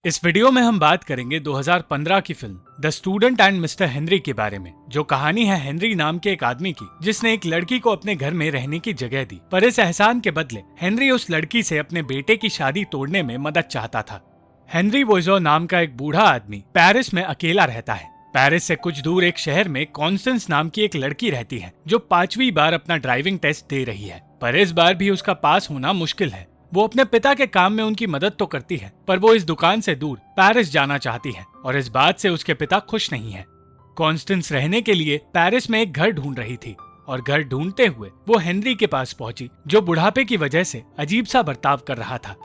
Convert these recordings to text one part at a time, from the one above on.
इस वीडियो में हम बात करेंगे 2015 की film the student and mister Henry के बारे में, जो कहानी है हेनरी नाम के एक आदमी की जिसने एक लड़की को अपने घर में रहने की जगह दी। पर इस एहसान के बदले हेनरी उस लड़की से अपने बेटे की शादी तोड़ने में मदद चाहता था। हेनरी वोइजो नाम का एक बूढ़ा आदमी पेरिस में अकेला रहता है। पेरिस से कुछ दूर एक शहर में कॉन्स्टेंस नाम की एक लड़की रहती है जो 5वीं बार अपना ड्राइविंग टेस्ट दे रही है, पर इस बार भी उसका पास होना मुश्किल है। वो अपने पिता के काम में उनकी मदद तो करती है, पर वो इस दुकान से दूर पेरिस जाना चाहती है और इस बात से उसके पिता खुश नहीं है। कॉन्स्टेंस रहने के लिए पेरिस में एक घर ढूंढ रही थी और घर ढूंढते हुए वो हेनरी के पास पहुंची, जो बुढ़ापे की वजह से अजीब सा बर्ताव कर रहा था।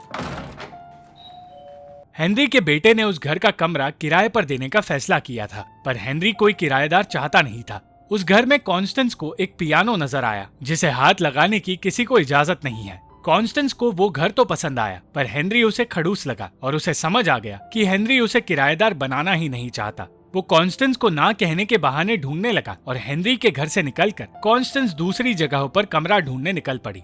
हेनरी के बेटे ने उस घर का कमरा किराए पर देने का फैसला किया था, पर हेनरी कोई किराएदार चाहता नहीं था। उस घर में कॉन्स्टेंस को एक पियानो नजर आया जिसे हाथ लगाने की किसी को इजाजत नहीं है। कॉन्स्टेंस को वो घर तो पसंद आया, पर हेनरी उसे खड़ूस लगा और उसे समझ आ गया कि हेनरी उसे किराएदार बनाना ही नहीं चाहता। वो कॉन्स्टेंस को ना कहने के बहाने ढूंढने लगा और हेनरी के घर से निकलकर कॉन्स्टेंस दूसरी जगहों पर कमरा ढूंढने निकल पड़ी।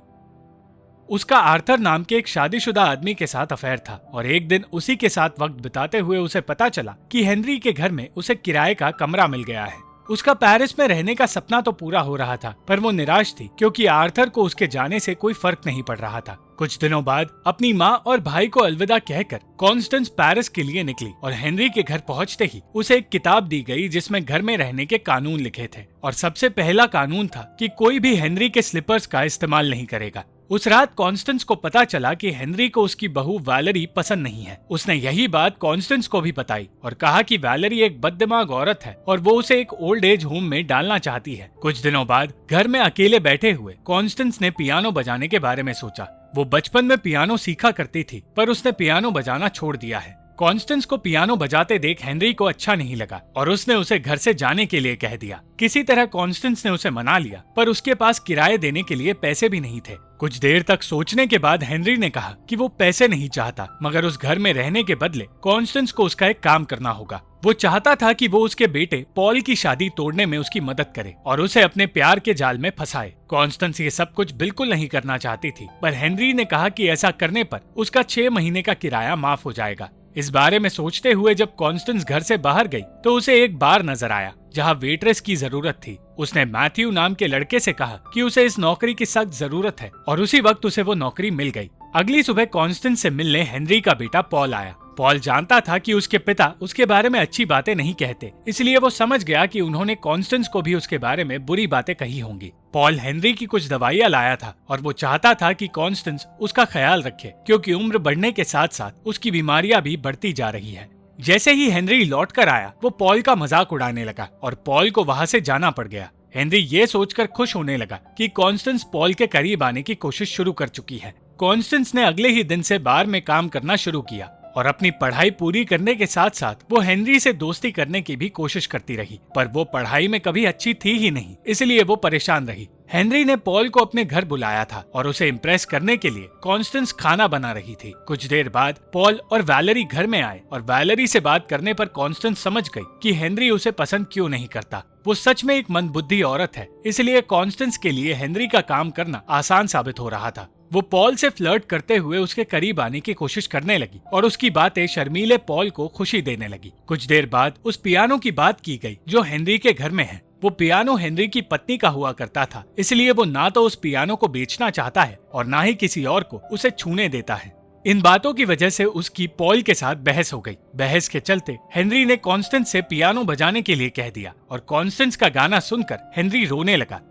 उसका आर्थर नाम के एक शादीशुदा आदमी के साथ अफेयर था और एक दिन उसी के साथ वक्त बिताते हुए उसे पता चला कि हेनरी के घर में उसे किराए का कमरा मिल गया है। उसका पेरिस में रहने का सपना तो पूरा हो रहा था, पर वो निराश थी क्योंकि आर्थर को उसके जाने से कोई फर्क नहीं पड़ रहा था। कुछ दिनों बाद अपनी माँ और भाई को अलविदा कहकर कॉन्स्टेंस पेरिस के लिए निकली और हेनरी के घर पहुंचते ही उसे एक किताब दी गई जिसमें घर में रहने के कानून लिखे थे और सबसे पहला कानून था कि कोई भी हेनरी के स्लीपर्स का इस्तेमाल नहीं करेगा। उस रात कॉन्स्टेंस को पता चला कि हेनरी को उसकी बहू वैलेरी पसंद नहीं है। उसने यही बात कॉन्स्टेंस को भी बताई और कहा कि वैलेरी एक बददिमाग औरत है और वो उसे एक ओल्ड एज होम में डालना चाहती है। कुछ दिनों बाद घर में अकेले बैठे हुए कॉन्स्टेंस ने पियानो बजाने के बारे में सोचा। वो बचपन में पियानो सीखा करती थी, पर उसने पियानो बजाना छोड़ दिया है। कॉन्स्टेंस को पियानो बजाते देख हेनरी को अच्छा नहीं लगा और उसने उसे घर से जाने के लिए कह दिया। किसी तरह कॉन्स्टेंस ने उसे मना लिया, पर उसके पास किराए देने के लिए पैसे भी नहीं थे। कुछ देर तक सोचने के बाद हेनरी ने कहा कि वो पैसे नहीं चाहता, मगर उस घर में रहने के बदले कॉन्स्टेंस को उसका एक काम करना होगा। वो चाहता था कि वो उसके बेटे पॉल की शादी तोड़ने में उसकी मदद करे और उसे अपने प्यार के जाल में फंसाए। कॉन्स्टेंस ये सब कुछ बिल्कुल नहीं करना चाहती थी, पर हेनरी ने कहा कि ऐसा करने पर उसका 6 महीने का किराया माफ हो जाएगा। इस बारे में सोचते हुए जब कॉन्स्टेंस घर से बाहर गई तो उसे एक बार नजर आया जहां वेट्रेस की जरूरत थी। उसने मैथ्यू नाम के लड़के से कहा कि उसे इस नौकरी की सख्त जरूरत है और उसी वक्त उसे वो नौकरी मिल गई। अगली सुबह कॉन्स्टेंस से मिलने हेनरी का बेटा पॉल आया। पॉल जानता था कि उसके पिता उसके बारे में अच्छी बातें नहीं कहते, इसलिए वो समझ गया कि उन्होंने कॉन्स्टेंस को भी उसके बारे में बुरी बातें कही होंगी। पॉल हेनरी की कुछ दवाइयां लाया था और वो चाहता था कि कॉन्स्टेंस उसका ख्याल रखे, क्योंकि उम्र बढ़ने के साथ साथ उसकी बीमारियां भी बढ़ती जा रही है। जैसे ही हेनरी लौट कर आया, वो पॉल का मजाक उड़ाने लगा और पॉल को वहां से जाना पड़ गया। हेनरी ये सोचकर खुश होने लगा कि कॉन्स्टेंस पॉल के करीब आने की कोशिश शुरू कर चुकी है। कॉन्स्टेंस ने अगले ही दिन से बार में काम करना शुरू किया और अपनी पढ़ाई पूरी करने के साथ साथ वो हेनरी से दोस्ती करने की भी कोशिश करती रही, पर वो पढ़ाई में कभी अच्छी थी ही नहीं, इसलिए वो परेशान रही। हेनरी ने पॉल को अपने घर बुलाया था और उसे इम्प्रेस करने के लिए कॉन्स्टेंस खाना बना रही थी। कुछ देर बाद पॉल और वैलेरी घर में आए और वैलेरी से बात करने पर कॉन्स्टेंस समझ गई कि हेनरी उसे पसंद क्यों नहीं करता। वो सच में एक मंदबुद्धि औरत है, इसलिए कॉन्स्टेंस के लिए हेनरी का काम करना आसान साबित हो रहा था। वो पॉल से फ्लर्ट करते हुए उसके करीब आने की कोशिश करने लगी और उसकी बातें शर्मीले पॉल को खुशी देने लगी। कुछ देर बाद उस पियानो की बात की गई जो हेनरी के घर में है। वो पियानो हेनरी की पत्नी का हुआ करता था, इसलिए वो ना तो उस पियानो को बेचना चाहता है और ना ही किसी और को उसे छूने देता है। इन बातों की वजह से उसकी पॉल के साथ बहस हो गई। बहस के चलते हेनरी ने कॉन्स्टेंस से पियानो बजाने के लिए कह दिया और कॉन्स्टेंस का गाना सुनकर हेनरी रोने लगा।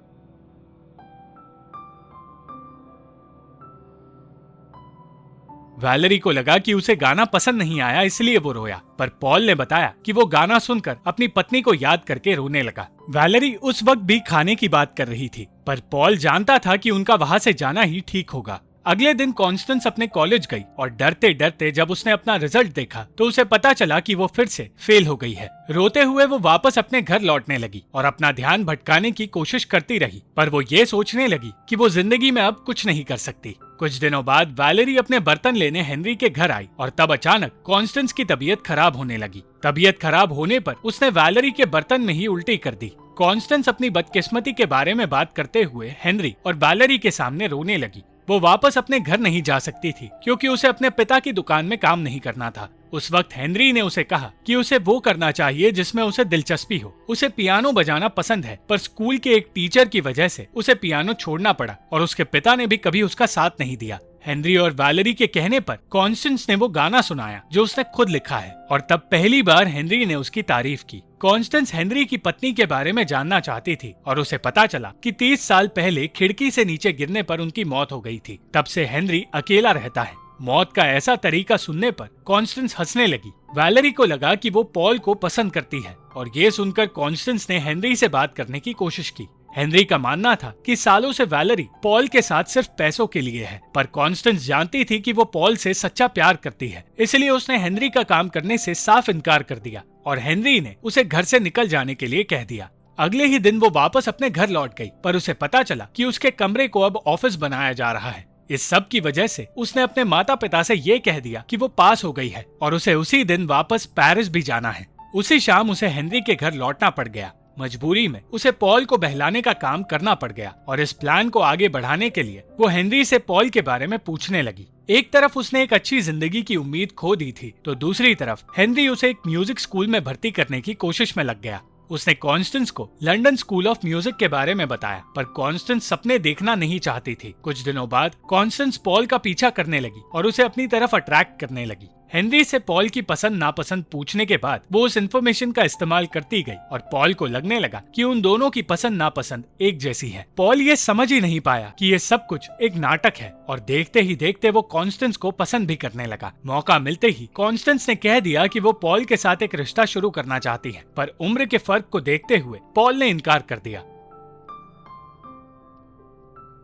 वैलेरी को लगा कि उसे गाना पसंद नहीं आया, इसलिए वो रोया, पर पॉल ने बताया कि वो गाना सुनकर अपनी पत्नी को याद करके रोने लगा। वैलेरी उस वक्त भी खाने की बात कर रही थी, पर पॉल जानता था कि उनका वहां से जाना ही ठीक होगा। अगले दिन कॉन्स्टेंस अपने कॉलेज गई और डरते डरते जब उसने अपना रिजल्ट देखा तो उसे पता चला कि वो फिर से फेल हो गई है। रोते हुए वो वापस अपने घर लौटने लगी और अपना ध्यान भटकाने की कोशिश करती रही, पर वो ये सोचने लगी कि वो जिंदगी में अब कुछ नहीं कर सकती। कुछ दिनों बाद वैलेरी अपने बर्तन लेने हेनरी के घर आई और तब अचानक कॉन्स्टेंस की तबीयत खराब होने लगी। तबीयत खराब होने पर उसने वैलेरी के बर्तन में ही उल्टी कर दी। कॉन्स्टेंस अपनी बदकिस्मती के बारे में बात करते हुए हेनरी और वैलेरी के सामने रोने लगी। वो वापस अपने घर नहीं जा सकती थी क्योंकि उसे अपने पिता की दुकान में काम नहीं करना था। उस वक्त हेनरी ने उसे कहा कि उसे वो करना चाहिए जिसमें उसे दिलचस्पी हो। उसे पियानो बजाना पसंद है, पर स्कूल के एक टीचर की वजह से उसे पियानो छोड़ना पड़ा और उसके पिता ने भी कभी उसका साथ नहीं दिया। हेनरी और वैलेरी के कहने पर कॉन्स्टेंस ने वो गाना सुनाया जो उसने खुद लिखा है और तब पहली बार हेनरी ने उसकी तारीफ की। कॉन्स्टेंस हेनरी की पत्नी के बारे में जानना चाहती थी और उसे पता चला कि 30 साल पहले खिड़की से नीचे गिरने पर उनकी मौत हो गई थी। तब से हेनरी अकेला रहता है। मौत का ऐसा तरीका सुनने पर कॉन्स्टेंस हंसने लगी। वैलेरी को लगा कि वो पॉल को पसंद करती है और ये सुनकर कॉन्स्टेंस ने हेनरी से बात करने की कोशिश की। हेनरी का मानना था कि सालों से वैलेरी पॉल के साथ सिर्फ पैसों के लिए है, पर कॉन्स्टेंस जानती थी कि वो पॉल से सच्चा प्यार करती है, इसलिए उसने हेनरी का काम करने से साफ इनकार कर दिया और हेनरी ने उसे घर से निकल जाने के लिए कह दिया। अगले ही दिन वो वापस अपने घर लौट गई, पर उसे पता चला कि उसके कमरे को अब ऑफिस बनाया जा रहा है। इस सब की वजह से उसने अपने माता पिता से ये कह दिया कि वो पास हो गई है और उसे उसी दिन वापस पेरिस भी जाना है। उसी शाम उसे हेनरी के घर लौटना पड़ गया। मजबूरी में उसे पॉल को बहलाने का काम करना पड़ गया और इस प्लान को आगे बढ़ाने के लिए वो हेनरी से पॉल के बारे में पूछने लगी। एक तरफ उसने एक अच्छी जिंदगी की उम्मीद खो दी थी, तो दूसरी तरफ हेनरी उसे एक म्यूजिक स्कूल में भर्ती करने की कोशिश में लग गया। उसने कॉन्स्टेंस को लंदन स्कूल ऑफ म्यूजिक के बारे में बताया, पर कॉन्स्टेंस सपने देखना नहीं चाहती थी। कुछ दिनों बाद कॉन्स्टेंस पॉल का पीछा करने लगी और उसे अपनी तरफ अट्रैक्ट करने लगी। हेनरी से पॉल की पसंद नापसंद पूछने के बाद वो उस इन्फॉर्मेशन का इस्तेमाल करती गई और पॉल को लगने लगा कि उन दोनों की पसंद नापसंद एक जैसी है। पॉल ये समझ ही नहीं पाया कि ये सब कुछ एक नाटक है और देखते ही देखते वो कॉन्स्टेंस को पसंद भी करने लगा। मौका मिलते ही कॉन्स्टेंस ने कह दिया कि वो पॉल के साथ एक रिश्ता शुरू करना चाहती है, पर उम्र के फर्क को देखते हुए पॉल ने इनकार कर दिया।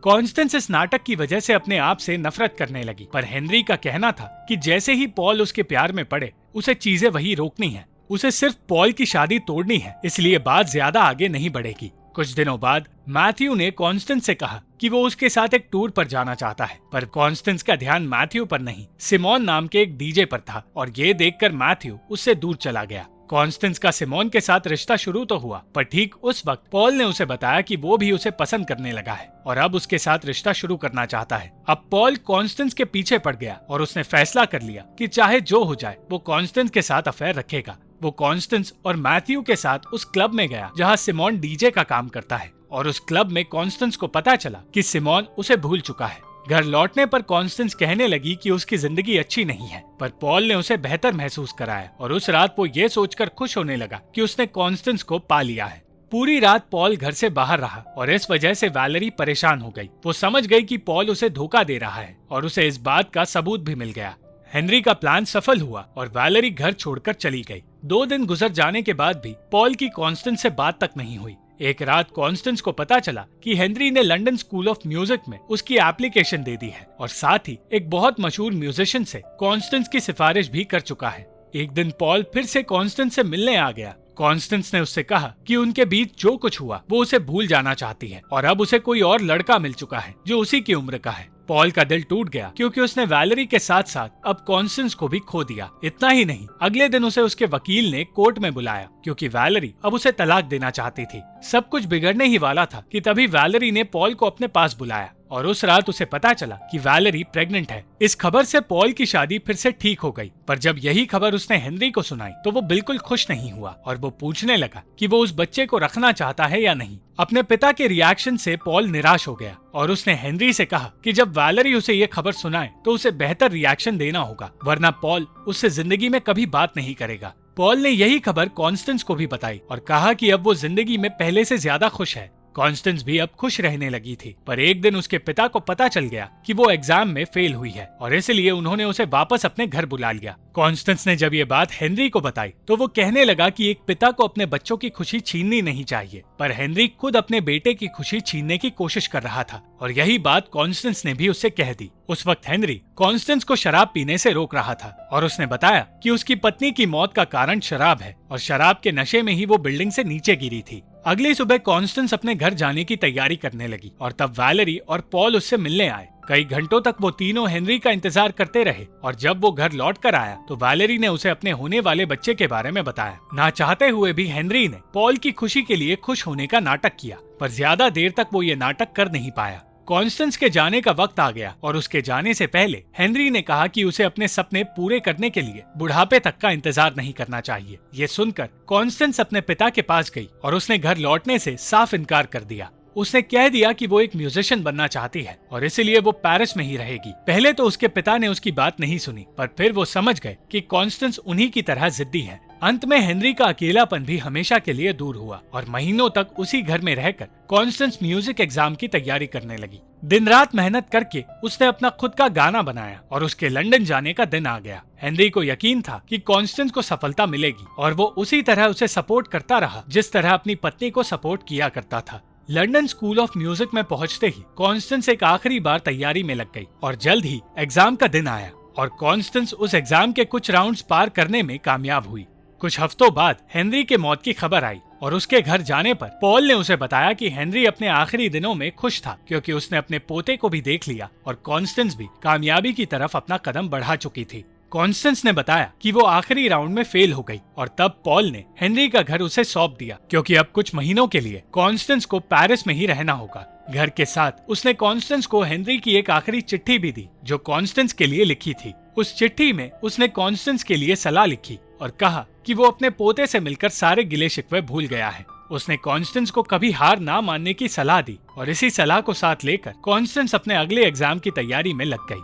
कॉन्स्टेंस इस नाटक की वजह से अपने आप से नफरत करने लगी, पर हेनरी का कहना था कि जैसे ही पॉल उसके प्यार में पड़े उसे चीजें वही रोकनी है। उसे सिर्फ पॉल की शादी तोड़नी है, इसलिए बात ज्यादा आगे नहीं बढ़ेगी। कुछ दिनों बाद मैथ्यू ने कॉन्स्टेंस से कहा कि वो उसके साथ एक टूर पर जाना चाहता है, पर कॉन्स्टेंस का ध्यान मैथ्यू पर नहीं, सिमोन नाम के एक डीजे पर था और ये देखकर मैथ्यू उससे दूर चला गया। कॉन्स्टेंस का सिमोन के साथ रिश्ता शुरू तो हुआ, पर ठीक उस वक्त पॉल ने उसे बताया कि वो भी उसे पसंद करने लगा है और अब उसके साथ रिश्ता शुरू करना चाहता है। अब पॉल कॉन्स्टेंस के पीछे पड़ गया और उसने फैसला कर लिया कि चाहे जो हो जाए वो कॉन्स्टेंस के साथ अफेयर रखेगा। वो कॉन्स्टेंस और मैथ्यू के साथ उस क्लब में गया जहाँ सिमोन डीजे का काम करता है और उस क्लब में कॉन्स्टेंस को पता चला कि सिमोन उसे भूल चुका है। घर लौटने पर कॉन्स्टेंस कहने लगी कि उसकी जिंदगी अच्छी नहीं है, पर पॉल ने उसे बेहतर महसूस कराया और उस रात वो ये सोचकर खुश होने लगा कि उसने कॉन्स्टेंस को पा लिया है। पूरी रात पॉल घर से बाहर रहा और इस वजह से वैलेरी परेशान हो गई। वो समझ गई कि पॉल उसे धोखा दे रहा है और उसे इस बात का सबूत भी मिल गया। हेनरी का प्लान सफल हुआ और वैलेरी घर छोड़कर चली गई। 2 दिन गुजर जाने के बाद भी पॉल की कॉन्स्टेंस से बात तक नहीं हुई। एक रात कॉन्स्टेंस को पता चला कि हेनरी ने लंदन स्कूल ऑफ म्यूजिक में उसकी एप्लीकेशन दे दी है और साथ ही एक बहुत मशहूर म्यूजिशियन से कॉन्स्टेंस की सिफारिश भी कर चुका है। एक दिन पॉल फिर से कॉन्स्टेंस से मिलने आ गया। कॉन्स्टेंस ने उससे कहा कि उनके बीच जो कुछ हुआ वो उसे भूल जाना चाहती है और अब उसे कोई और लड़का मिल चुका है जो उसी की उम्र का है। पॉल का दिल टूट गया क्योंकि उसने वैलेरी के साथ साथ अब कॉन्स्टेंस को भी खो दिया। इतना ही नहीं, अगले दिन उसे उसके वकील ने कोर्ट में बुलाया क्योंकि वैलेरी अब उसे तलाक देना चाहती थी। सब कुछ बिगड़ने ही वाला था कि तभी वैलेरी ने पॉल को अपने पास बुलाया और उस रात उसे पता चला कि वैलेरी प्रेग्नेंट है। इस खबर से पॉल की शादी फिर से ठीक हो गई, पर जब यही खबर उसने हेनरी को सुनाई तो वो बिल्कुल खुश नहीं हुआ और वो पूछने लगा कि वो उस बच्चे को रखना चाहता है या नहीं। अपने पिता के रिएक्शन से पॉल निराश हो गया और उसने हेनरी से कहा कि जब वैलेरी उसे ये खबर सुनाए तो उसे बेहतर रिएक्शन देना होगा, वरना पॉल उससे जिंदगी में कभी बात नहीं करेगा। पॉल ने यही खबर कॉन्स्टेंस को भी बताई और कहा कि अब वो जिंदगी में पहले से ज्यादा खुश है। कॉन्स्टेंस भी अब खुश रहने लगी थी, पर एक दिन उसके पिता को पता चल गया कि वो एग्जाम में फेल हुई है और इसलिए उन्होंने उसे वापस अपने घर बुला लिया। कॉन्स्टेंस ने जब ये बात हेनरी को बताई तो वो कहने लगा कि एक पिता को अपने बच्चों की खुशी छीननी नहीं चाहिए, पर हेनरी खुद अपने बेटे की खुशी छीनने की कोशिश कर रहा था और यही बात कॉन्स्टेंस ने भी उससे कह दी। उस वक्त हेनरी कॉन्स्टेंस को शराब पीने से रोक रहा था और उसने बताया कि उसकी पत्नी की मौत का कारण शराब है और शराब के नशे में ही वो बिल्डिंग से नीचे गिरी थी। अगली सुबह कॉन्स्टेंस अपने घर जाने की तैयारी करने लगी और तब वैलेरी और पॉल उससे मिलने आए। कई घंटों तक वो तीनों हेनरी का इंतजार करते रहे और जब वो घर लौट कर आया तो वैलेरी ने उसे अपने होने वाले बच्चे के बारे में बताया। ना चाहते हुए भी हेनरी ने पॉल की खुशी के लिए खुश होने का नाटक किया, पर ज्यादा देर तक वो ये नाटक कर नहीं पाया। कॉन्स्टेंस के जाने का वक्त आ गया और उसके जाने से पहले हेनरी ने कहा कि उसे अपने सपने पूरे करने के लिए बुढ़ापे तक का इंतजार नहीं करना चाहिए। ये सुनकर कॉन्स्टेंस अपने पिता के पास गई और उसने घर लौटने से साफ इनकार कर दिया। उसने कह दिया कि वो एक म्यूजिशियन बनना चाहती है और इसीलिए वो पेरिस में ही रहेगी। पहले तो उसके पिता ने उसकी बात नहीं सुनी, पर फिर वो समझ गए कि कॉन्स्टेंस उन्हीं की तरह जिद्दी है। अंत में हेनरी का अकेलापन भी हमेशा के लिए दूर हुआ और महीनों तक उसी घर में रहकर कॉन्स्टेंस म्यूजिक एग्जाम की तैयारी करने लगी। दिन रात मेहनत करके उसने अपना खुद का गाना बनाया और उसके लंदन जाने का दिन आ गया। हेनरी को यकीन था कि कॉन्स्टेंस को सफलता मिलेगी और वो उसी तरह उसे सपोर्ट करता रहा जिस तरह अपनी पत्नी को सपोर्ट किया करता था। लंदन स्कूल ऑफ म्यूजिक में पहुंचते ही कॉन्स्टेंस एक आखिरी बार तैयारी में लग गई और जल्द ही एग्जाम का दिन आया और कॉन्स्टेंस उस एग्जाम के कुछ राउंड्स पार करने में कामयाब हुई। कुछ हफ्तों बाद हेनरी के मौत की खबर आई और उसके घर जाने पर पॉल ने उसे बताया कि हेनरी अपने आखिरी दिनों में खुश था क्योंकि उसने अपने पोते को भी देख लिया और कॉन्स्टेंस भी कामयाबी की तरफ अपना कदम बढ़ा चुकी थी। कॉन्स्टेंस ने बताया कि वो आखिरी राउंड में फेल हो गई और तब पॉल ने हेनरी का घर उसे सौंप दिया क्योंकि अब कुछ महीनों के लिए कॉन्स्टेंस को पेरिस में ही रहना होगा। घर के साथ उसने कॉन्स्टेंस को हेनरी की एक आखिरी चिट्ठी भी दी जो कॉन्स्टेंस के लिए लिखी थी। उस चिट्ठी में उसने कॉन्स्टेंस के लिए सलाह लिखी और कहा कि वो अपने पोते से मिलकर सारे गिले शिकवे भूल गया है। उसने कॉन्स्टेंस को कभी हार ना मानने की सलाह दी और इसी सलाह को साथ लेकर कॉन्स्टेंस अपने अगले एग्जाम की तैयारी में लग गई।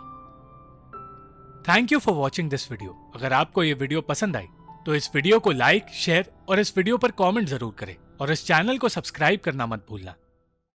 Thank you for watching this video. अगर आपको ये वीडियो पसंद आई तो इस वीडियो को लाइक, शेयर और इस वीडियो पर कमेंट जरूर करें और इस चैनल को सब्सक्राइब करना मत भूलना।